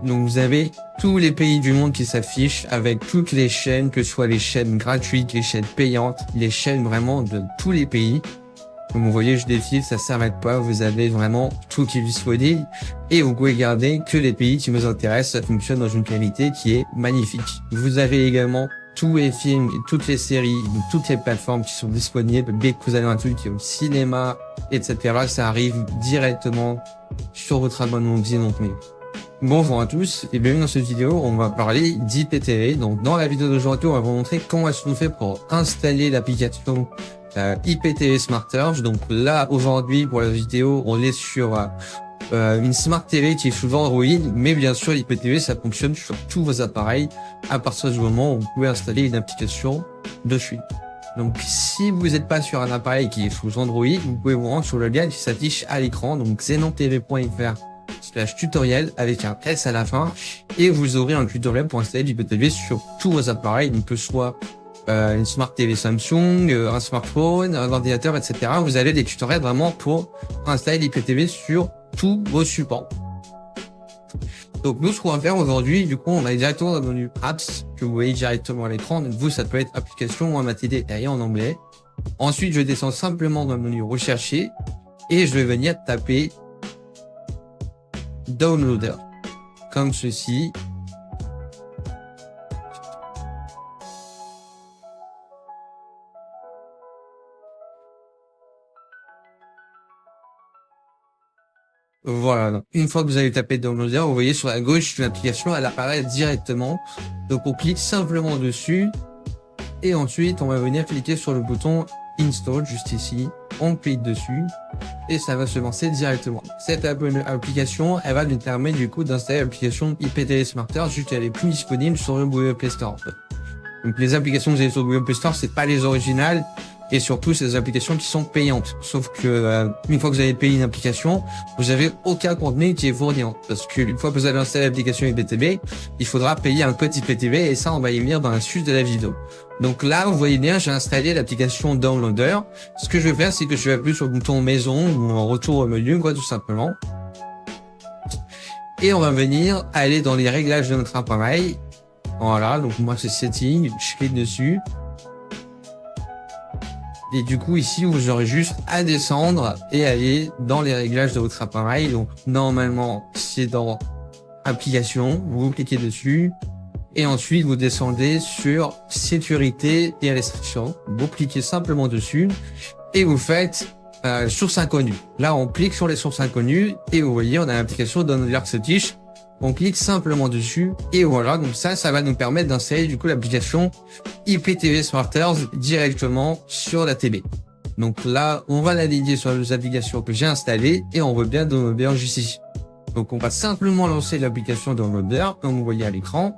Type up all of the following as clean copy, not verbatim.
Donc vous avez tous les pays du monde qui s'affichent avec toutes les chaînes, que ce soit les chaînes gratuites, les chaînes payantes, les chaînes vraiment de tous les pays. Comme vous voyez, je défile, ça s'arrête pas, vous avez vraiment tout qui est disponible et vous pouvez garder que les pays qui vous intéressent, ça fonctionne dans une qualité qui est magnifique. Vous avez également tous les films, toutes les séries, toutes les plateformes qui sont disponibles. Dès que vous avez un truc qui est au cinéma, etc., ça arrive directement sur votre abonnement Xenon. Bonjour à tous et bienvenue dans cette vidéo. On va parler d'IPTV. Donc dans la vidéo d'aujourd'hui, on va vous montrer comment est-ce qu'on fait pour installer l'application IPTV SmartURGE. Donc là aujourd'hui pour la vidéo, on est sur une Smart TV qui est sous Android, mais bien sûr l'IPTV ça fonctionne sur tous vos appareils à partir du moment où vous pouvez installer une application dessus. Donc si vous n'êtes pas sur un appareil qui est sous Android, vous pouvez vous rendre sur le lien qui s'affiche à l'écran, donc xenontv.fr/tutoriel avec un S à la fin, et vous aurez un tutoriel pour installer l'IPTV sur tous vos appareils, donc que ce soit une Smart TV Samsung, un smartphone, un ordinateur, etc. Vous avez des tutoriels vraiment pour installer l'IPTV sur tous vos supports. Donc nous, ce qu'on va faire aujourd'hui, du coup, on va directement dans le menu Apps que vous voyez directement à l'écran. Donc vous, ça peut être Application ou MATD et en anglais. Ensuite, je descends simplement dans le menu Rechercher et je vais venir taper Downloader comme ceci. Voilà, donc une fois que vous avez tapé Downloader, vous voyez sur la gauche l'application, elle apparaît directement. Donc on clique simplement dessus et ensuite on va venir cliquer sur le bouton Install juste ici. On clique dessus et ça va se lancer directement. Cette application, elle va nous permettre du coup d'installer l'application IPTV SmartURGE, juste qu'elle est plus disponible sur le Google Play Store. Donc les applications que vous avez sur le Google Play Store, c'est pas les originales. Et surtout, c'est des applications qui sont payantes. Sauf que une fois que vous avez payé une application, vous avez aucun contenu qui est fourni. Parce que une fois que vous avez installé l'application IPTV, il faudra payer un code IPTV et ça, on va y venir dans la suite de la vidéo. Donc là, vous voyez bien, j'ai installé l'application Downloader. Ce que je vais faire, c'est que je vais appuyer sur le bouton Maison ou en retour au menu, quoi, tout simplement. Et on va venir aller dans les réglages de notre appareil. Voilà, donc moi, c'est Setting. Je clique dessus. Et du coup, ici, vous aurez juste à descendre et aller dans les réglages de votre appareil. Donc, normalement, c'est dans Application. Vous cliquez dessus. Et ensuite, vous descendez sur Sécurité et restrictions. Vous cliquez simplement dessus. Et vous faites Sources inconnues. Là, on clique sur les sources inconnues. Et vous voyez, on a l'application Downloader qui s'affiche. On clique simplement dessus et voilà, donc ça va nous permettre d'installer du coup l'application IPTV SmartURGE directement sur la TV. Donc là, on va naviguer sur les applications que j'ai installées et on veut bien Downloader juste ici. Donc on va simplement lancer l'application Downloader comme vous voyez à l'écran.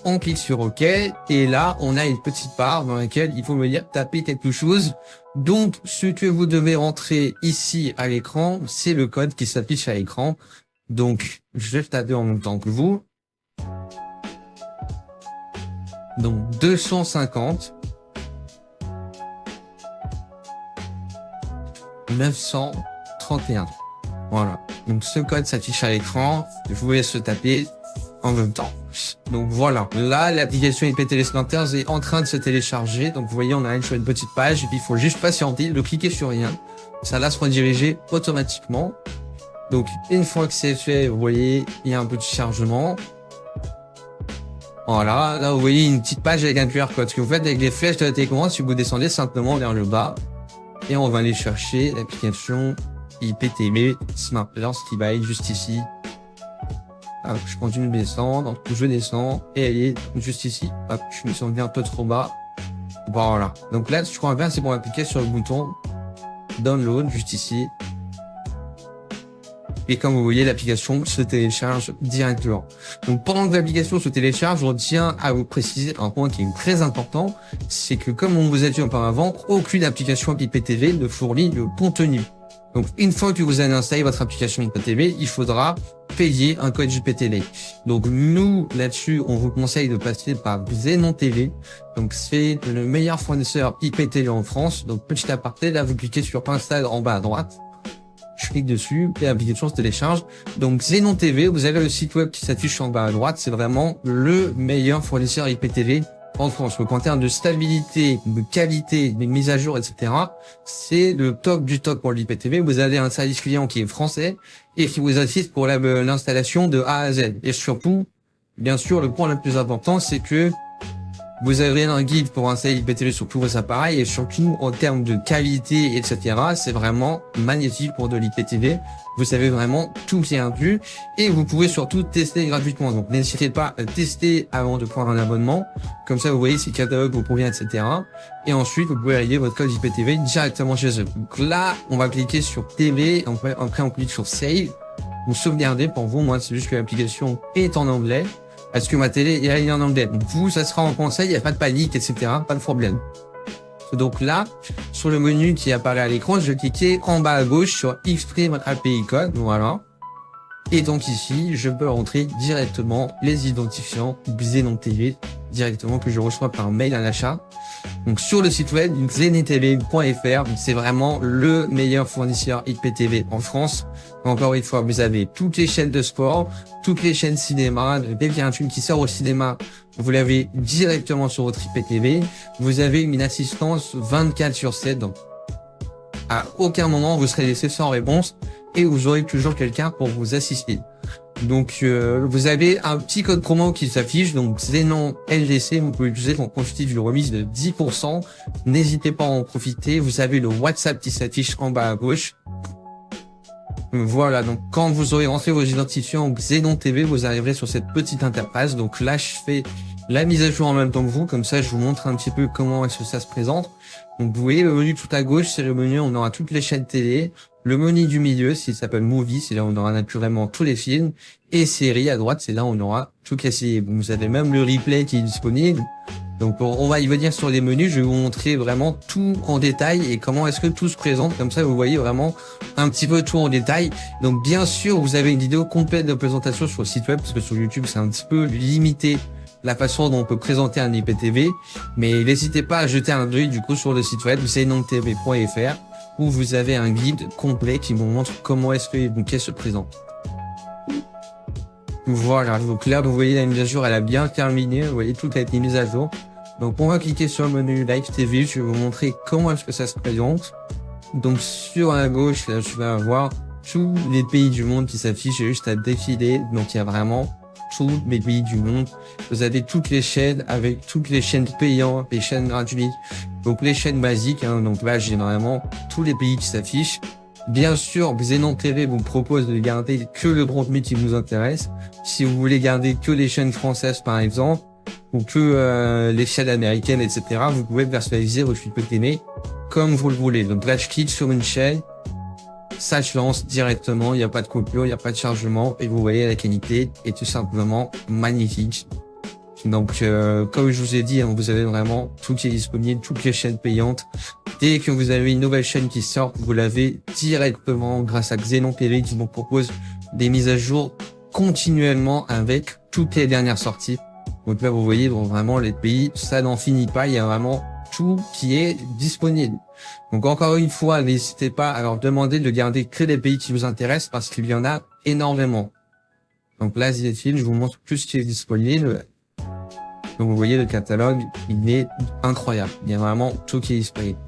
On clique sur OK et là, on a une petite barre dans laquelle il faut venir taper quelque chose. Donc ce que vous devez rentrer ici à l'écran, c'est le code qui s'affiche à l'écran. Donc, je vais taper en même temps que vous. Donc, 250 931. Voilà. Donc, ce code s'affiche à l'écran. Vous pouvez se taper en même temps. Donc, voilà. Là, l'application IPTV SmartURGE est en train de se télécharger. Donc, vous voyez, on arrive sur une petite page. Et puis, il faut juste patienter, de cliquer sur rien. Ça va se rediriger automatiquement. Donc, une fois que c'est fait, vous voyez, il y a un peu de chargement. Voilà, là, vous voyez une petite page avec un QR code. Ce que vous faites avec les flèches de la télécommande, si vous descendez simplement vers le bas, et on va aller chercher l'application IPTV SmartURGE qui va être juste ici. Alors, je continue de descendre, donc je descends, et elle est juste ici. Hop, je me suis rendu un peu trop bas. Voilà. Donc là, ce qu'on va faire, c'est qu'on va cliquer sur le bouton Download, juste ici. Et comme vous voyez, l'application se télécharge directement. Donc pendant que l'application se télécharge, on tient à vous préciser un point qui est très important, c'est que comme on vous a dit auparavant, aucune application IPTV ne fournit de contenu. Donc une fois que vous avez installé votre application IPTV, il faudra payer un code IPTV. Donc nous, là-dessus, on vous conseille de passer par Xenon TV. Donc c'est le meilleur fournisseur IPTV en France. Donc petit aparté, là vous cliquez sur Install en bas à droite. je clique dessus et l'application se télécharge. Donc Xenon TV, vous avez le site web qui s'affiche en bas à droite, c'est vraiment le meilleur fournisseur IPTV en France. Donc en termes de stabilité, de qualité, de mise à jour, etc., c'est le top du top pour l'IPTV. Vous avez un service client qui est français et qui vous assiste pour l'installation de A à Z. Et surtout, bien sûr, le point le plus important, c'est que vous avez un guide pour installer l'IPTV sur tous vos appareils et surtout en termes de qualité, etc. C'est vraiment magnifique pour de l'IPTV. Vous savez vraiment tout qui est inclus et vous pouvez surtout tester gratuitement. Donc n'hésitez pas à tester avant de prendre un abonnement. Comme ça, vous voyez si le catalogue vous convient, etc. Et ensuite, vous pouvez arriver votre code IPTV directement chez eux. Donc là, on va cliquer sur TV. Après, on clique sur Save. Vous sauvegardez pour vous. Moi, c'est juste que l'application est en anglais. Est-ce que ma télé est en anglais? Donc vous, ça sera en conseil, il n'y a pas de panique, etc. Pas de problème. Donc là, sur le menu qui apparaît à l'écran, je vais cliquer en bas à gauche sur Exprime API code, voilà. Et donc ici, je peux rentrer directement les identifiants Xenon TV, directement que je reçois par mail à l'achat. Donc sur le site web xenetv.fr, c'est vraiment le meilleur fournisseur IPTV en France. Encore une fois, vous avez toutes les chaînes de sport, toutes les chaînes cinéma, dès qu'il y a un film qui sort au cinéma, vous l'avez directement sur votre IPTV. Vous avez une assistance 24/7, donc à aucun moment vous serez laissé sans réponse et vous aurez toujours quelqu'un pour vous assister. Donc vous avez un petit code promo qui s'affiche, donc Xenon LDC, vous pouvez l'utiliser pour profiter d'une remise de 10%. N'hésitez pas à en profiter. Vous avez le WhatsApp qui s'affiche en bas à gauche. Voilà, donc quand vous aurez rentré vos identifiants Xenon TV, vous arriverez sur cette petite interface. Donc là, je fais la mise à jour en même temps que vous, comme ça je vous montre un petit peu comment est-ce que ça se présente. Donc vous voyez le menu tout à gauche, c'est le menu, on aura toutes les chaînes télé. Le menu du milieu, s'il s'appelle Movie, c'est là où on aura naturellement tous les films. Et séries à droite, c'est là où on aura toutes les séries. Vous avez même le replay qui est disponible. Donc on va y venir sur les menus, je vais vous montrer vraiment tout en détail et comment est-ce que tout se présente. Comme ça, vous voyez vraiment un petit peu tout en détail. Donc bien sûr, vous avez une vidéo complète de présentation sur le site web, parce que sur YouTube, c'est un petit peu limité la façon dont on peut présenter un IPTV. Mais n'hésitez pas à jeter un œil du coup sur le site web xenontv.fr où vous avez un guide complet qui vous montre comment est-ce que les bouquets se présentent. Voilà, donc là, vous voyez la mise à jour, elle a bien terminé. Vous voyez, tout a été mis à jour. Donc, on va cliquer sur le menu Live TV. Je vais vous montrer comment est-ce que ça se présente. Donc, sur la gauche, là, je vais avoir tous les pays du monde qui s'affichent. J'ai juste à défiler. Donc, il y a vraiment tous les pays du monde. Vous avez toutes les chaînes avec toutes les chaînes payantes, les chaînes gratuites. Donc, les chaînes basiques. Hein, donc là, j'ai vraiment tous les pays qui s'affichent. Bien sûr, Xenon TV vous propose de garder que le contenu qui vous intéresse. Si vous voulez garder que les chaînes françaises, par exemple, ou que les chaînes américaines, etc., vous pouvez personnaliser votre IPTV comme vous le voulez. Donc là, je clique sur une chaîne, ça se lance directement, il n'y a pas de coupure, il n'y a pas de chargement, et vous voyez la qualité est tout simplement magnifique. Donc, comme je vous ai dit, hein, vous avez vraiment tout qui est disponible, toutes les chaînes payantes. Dès que vous avez une nouvelle chaîne qui sort, vous l'avez directement grâce à Xenon TV qui vous propose des mises à jour continuellement avec toutes les dernières sorties. Donc là, vous voyez, donc vraiment les pays, ça n'en finit pas. Il y a vraiment tout qui est disponible. Donc encore une fois, n'hésitez pas à leur demander de garder que les pays qui vous intéressent parce qu'il y en a énormément. Donc là, je vous montre plus ce qui est disponible. Donc vous voyez le catalogue, il est incroyable. Il y a vraiment tout qui est disponible.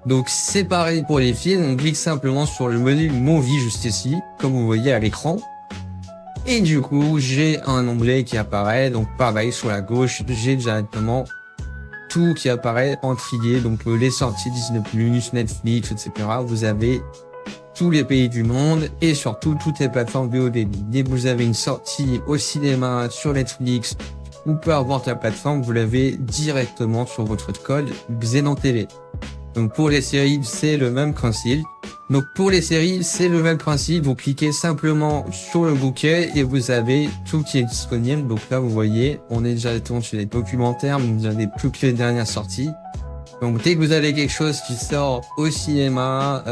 Donc c'est pareil pour les films, on clique simplement sur le menu Movie juste ici, comme vous voyez à l'écran. Et du coup, j'ai un onglet qui apparaît, donc pareil sur la gauche, j'ai directement tout qui apparaît en trié, donc les sorties Disney+, Netflix, etc. Vous avez tous les pays du monde et surtout toutes les plateformes VOD. Dès que vous avez une sortie au cinéma, sur Netflix ou peu importe la plateforme, vous l'avez directement sur votre code Xenon TV. Donc pour les séries, c'est le même principe. Vous cliquez simplement sur le bouquet et vous avez tout qui est disponible. Donc là, vous voyez, on est déjà sur les documentaires, mais vous avez plus que les dernières sorties. Donc dès que vous avez quelque chose qui sort au cinéma,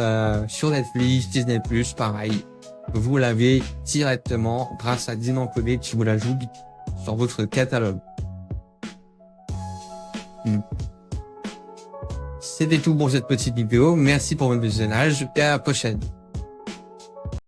sur Netflix, Disney+, pareil, vous l'avez directement grâce à Xenon TV qui vous l'ajoute sur votre catalogue. C'était tout pour cette petite vidéo. Merci pour votre visionnage et à la prochaine.